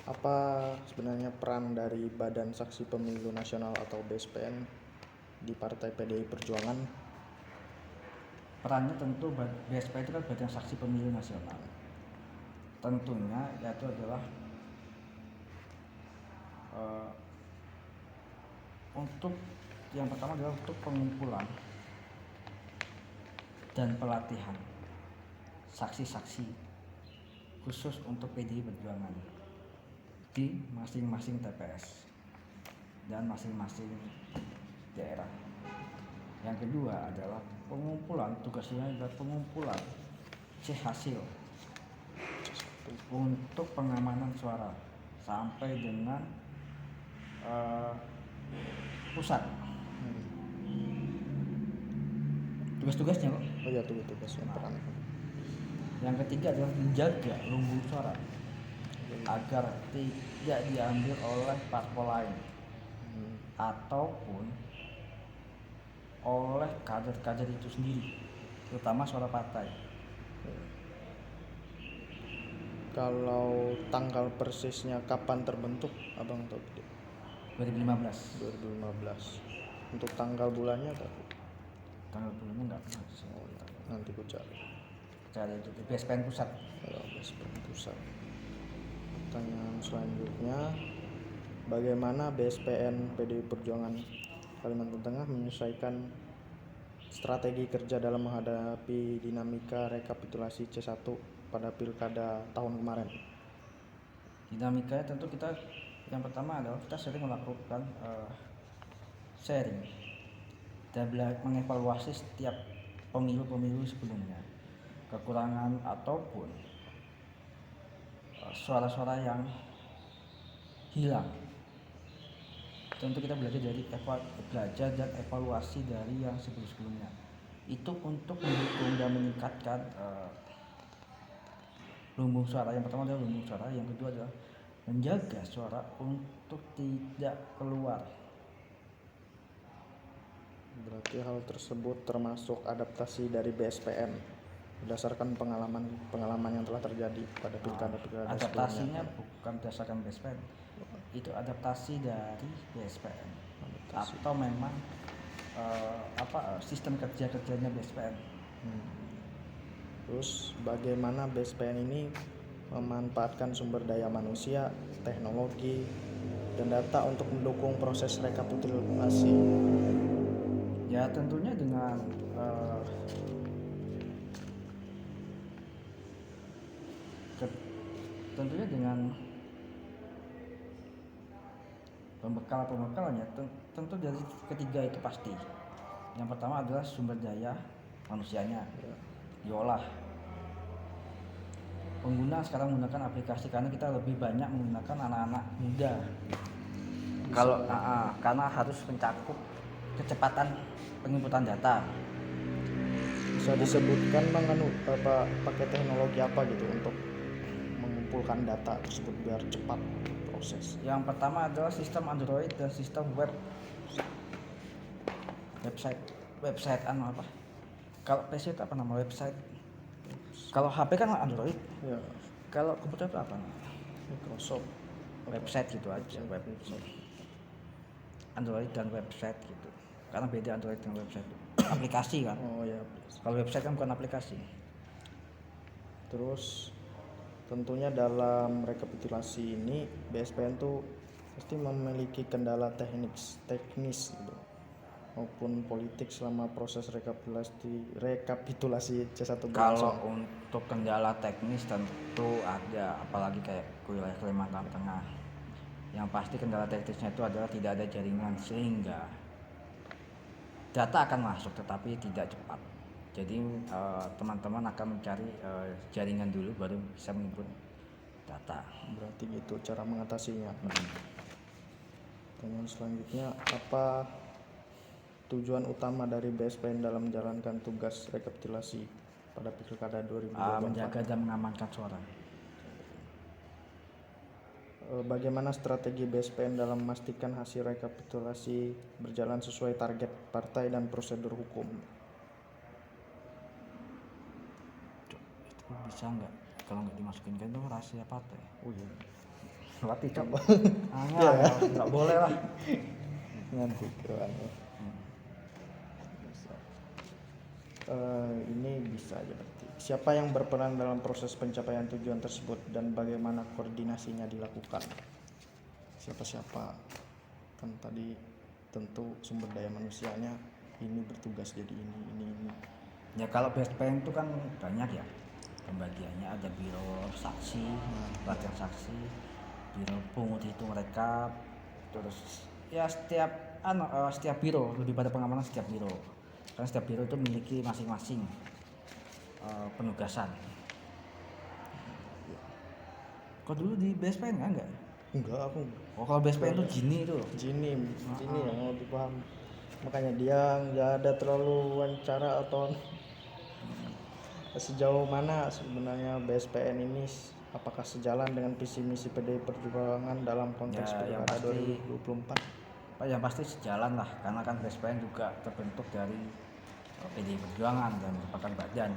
Apa sebenarnya peran dari Badan Saksi Pemilu Nasional atau BSPN di Partai PDI Perjuangan? Perannya tentu BSPN itu kan Badan Saksi Pemilu Nasional. Tentunya yaitu adalah untuk yang pertama adalah untuk pengumpulan dan pelatihan saksi-saksi khusus untuk PDI Perjuangan di masing-masing TPS dan masing-masing daerah. Yang kedua adalah pengumpulan, tugasnya adalah pengumpulan hasil untuk pengamanan suara sampai dengan pusat. Tugas-tugasnya kok. Oh ya, tugas-tugasnya peran. Yang ketiga adalah menjaga lumbung suara agar tidak diambil oleh parpol lain ataupun oleh kader-kader itu sendiri, terutama suara partai. Kalau tanggal persisnya kapan terbentuk, Abang tahu tidak? 2015. 2015. Untuk tanggal bulannya tak? Tanggal bulannya nggak pernah. Nanti ku cari. Cari itu di BSPN pusat. BSPN pusat. Pertanyaan selanjutnya, bagaimana BSPN PDI Perjuangan Kalimantan Tengah menyesuaikan strategi kerja dalam menghadapi dinamika rekapitulasi C1 pada pilkada tahun kemarin? Dinamikanya tentu kita yang pertama adalah kita sering melakukan sharing dan mengevaluasi setiap pemilu-pemilu sebelumnya, kekurangan ataupun suara-suara yang hilang. Tentu kita belajar dan evaluasi dari yang sebelum-sebelumnya. Itu untuk mendukung dan meningkatkan lumbung suara. Yang pertama adalah lumbung suara, yang kedua adalah menjaga suara untuk tidak keluar. Berarti hal tersebut termasuk adaptasi dari BSPN berdasarkan pengalaman yang telah terjadi pada pilkada-pilkada sebelumnya. Adaptasinya bukan berdasarkan BSPN, itu adaptasi dari BSPN atau memang sistem kerjanya BSPN. Terus bagaimana BSPN ini memanfaatkan sumber daya manusia, teknologi, dan data untuk mendukung proses rekapitulasi? Ya tentunya dengan pembekalan ya, tentu dari ketiga itu pasti. Yang pertama adalah sumber daya manusianya diolah. Pengguna sekarang menggunakan aplikasi karena kita lebih banyak menggunakan anak-anak muda. Karena harus mencakup kecepatan penginputan data. Bisa disebutkan Bang pakai teknologi apa gitu untuk mengumpulkan data tersebut biar cepat proses? Yang pertama adalah sistem Android dan sistem website apa? Kalau PC itu apa nama website? Kalau HP kan Android. Ya. Kalau komputer itu apa? Microsoft. Website gitu aja. Website. Android dan website gitu. Karena beda Android dan website. Aplikasi kan. Oh ya. Kalau website kan bukan aplikasi. Terus tentunya dalam rekapitulasi ini BSPN tuh pasti memiliki kendala teknis gitu maupun politik selama proses rekapitulasi C1 berlangsung. Kalau untuk kendala teknis tentu ada, apalagi kayak wilayah Kalimantan Tengah. Yang pasti kendala teknisnya itu adalah tidak ada jaringan sehingga data akan masuk tetapi tidak cepat. Jadi teman-teman akan mencari jaringan dulu baru bisa menginput data. Berarti gitu cara mengatasinya. Pertanyaan selanjutnya, apa tujuan utama dari BSPN dalam menjalankan tugas rekapitulasi pada pilkada 2024? Menjaga dan mengamankan suara. Bagaimana strategi BSPN dalam memastikan hasil rekapitulasi berjalan sesuai target partai dan prosedur hukum? Itu bisa nggak? Kalau nggak dimasukin kan itu rahasia partai. Oh iya. Berarti cok. Ya. Nggak boleh lah. Nanti keluarnya. Ini bisa aja berarti. Siapa yang berperan dalam proses pencapaian tujuan tersebut dan bagaimana koordinasinya dilakukan? Siapa-siapa? Kan tadi tentu sumber daya manusianya ini bertugas jadi ini. Ya kalau BSPN itu kan banyak ya pembagiannya, ada biro saksi, pelatihan saksi, biro pungut hitung rekap, terus ya setiap biro, lebih pada pengamanan setiap biro, karena setiap biro itu memiliki masing-masing penugasan. Kau dulu di BSPN kan enggak? Enggak, aku Oh kalau BSPN itu Gini itu. Gini yang mau dipaham. Makanya dia nggak ada terlalu wawancara atau sejauh mana sebenarnya BSPN ini apakah sejalan dengan visi misi PDI Perjuangan dalam konteks Ya, yang Pilkada pasti 2024? yang pasti sejalan lah, karena kan BSPN juga terbentuk dari PDI Perjuangan dan merupakan badan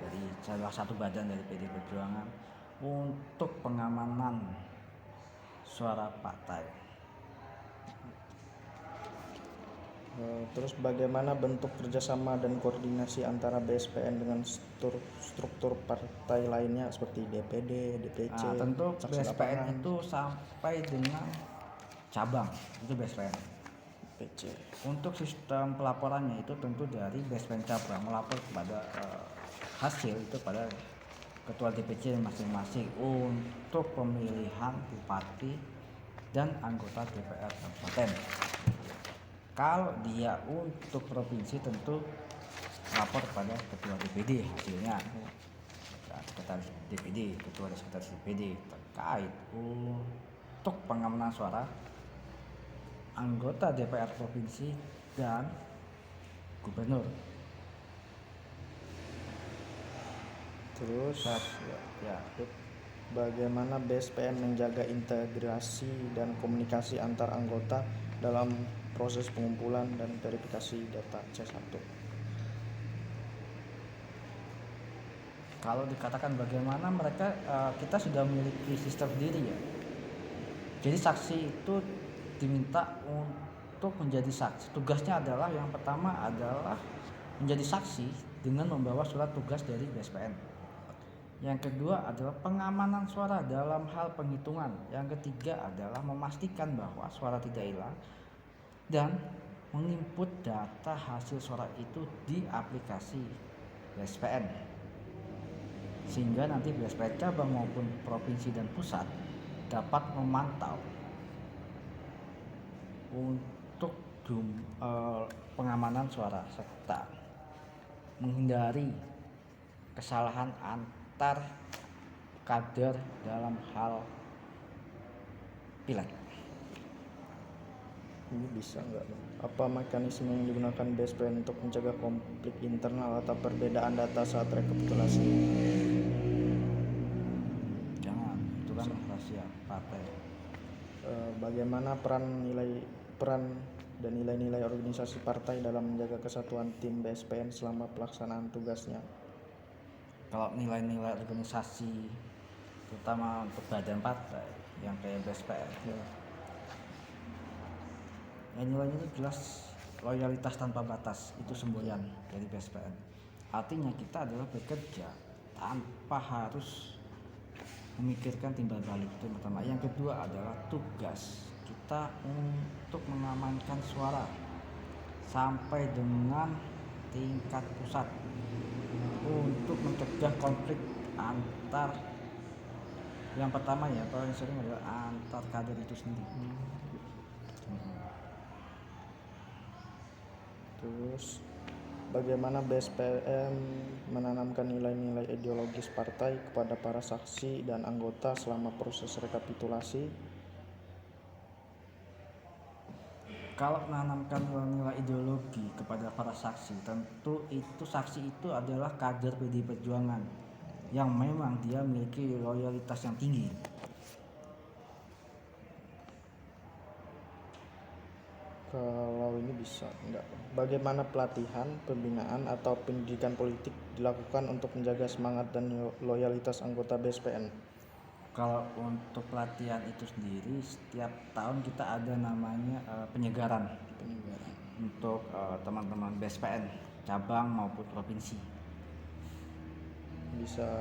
dari salah satu badan dari PDI Perjuangan untuk pengamanan suara partai. Terus bagaimana bentuk kerjasama dan koordinasi antara BSPN dengan struktur partai lainnya seperti DPD, DPC, Nah, tentu saksi BSPN lapangan, itu sampai dengan cabang itu BSPN. DPC. Untuk sistem pelaporannya itu tentu dari BSPN cabang melapor kepada hasil itu pada ketua DPC masing-masing untuk pemilihan bupati dan anggota DPR kabupaten. Kalau dia untuk provinsi tentu lapor pada ketua DPD hasilnya, sekretaris DPD, ketua dan sekretaris DPD terkait untuk pengamanan suara anggota DPR provinsi dan gubernur. Terus Ya, bagaimana BSPN menjaga integrasi dan komunikasi antar anggota dalam proses pengumpulan dan verifikasi data C1? kalau dikatakan bagaimana mereka, kita sudah memiliki sistem sendiri ya. Jadi saksi itu diminta untuk menjadi saksi. Tugasnya adalah yang pertama adalah menjadi saksi dengan membawa surat tugas dari BSPN. Yang kedua adalah pengamanan suara dalam hal penghitungan. Yang ketiga adalah memastikan bahwa suara tidak hilang dan menginput data hasil suara itu di aplikasi BSPN, sehingga nanti BSPN cabang maupun provinsi dan pusat dapat memantau untuk pengamanan suara serta menghindari kesalahan antar kader dalam hal pileg. Ini bisa nggak? Apa mekanisme yang digunakan BSPN untuk mencegah konflik internal atau perbedaan data saat rekapitulasi? Jangan, itu kan rahasia partai. Bagaimana peran dan nilai-nilai organisasi partai dalam menjaga kesatuan tim BSPN selama pelaksanaan tugasnya? Kalau nilai-nilai organisasi terutama untuk badan partai yang kayak BSPN, ya nilainya itu jelas loyalitas tanpa batas, itu semboyan dari BSPN. Artinya kita adalah bekerja tanpa harus memikirkan timbal balik, itu pertama. Yang kedua adalah tugas kita untuk mengamankan suara sampai dengan tingkat pusat untuk mencegah konflik antar, yang pertama ya paling sering adalah antar kader itu sendiri. Terus bagaimana BSPN menanamkan nilai-nilai ideologis partai kepada para saksi dan anggota selama proses rekapitulasi? Kalau menanamkan nilai ideologi kepada para saksi, tentu itu saksi itu adalah kader PDI Perjuangan yang memang dia memiliki loyalitas yang tinggi. Kalau ini bisa enggak? Bagaimana pelatihan, pembinaan atau pendidikan politik dilakukan untuk menjaga semangat dan loyalitas anggota BSPN? Kalau untuk pelatihan itu sendiri, setiap tahun kita ada namanya penyegaran Penyegaran. untuk teman-teman BSPN cabang maupun provinsi. Bisa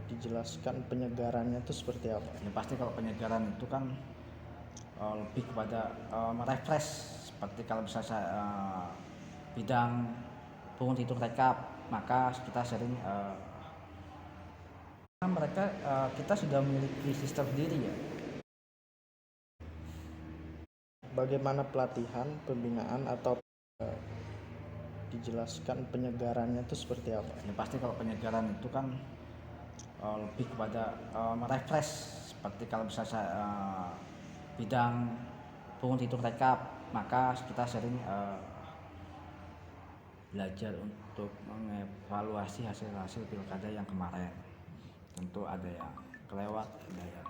dijelaskan penyegarannya itu seperti apa? Ya pasti kalau penyegaran itu kan lebih kepada merefresh, seperti kalau misalnya bidang pungut hitung rekap, maka kita sering kita sudah memiliki sistem sendiri ya. Bagaimana pelatihan, pembinaan atau dijelaskan penyegarannya itu seperti apa? Ya pasti kalau penyegaran itu kan lebih kepada merefresh, seperti kalau misalnya bidang pungut hitung rekap, maka kita sering belajar untuk mengevaluasi hasil-hasil pilkada yang kemarin. Tentu ada yang kelewat, ada yang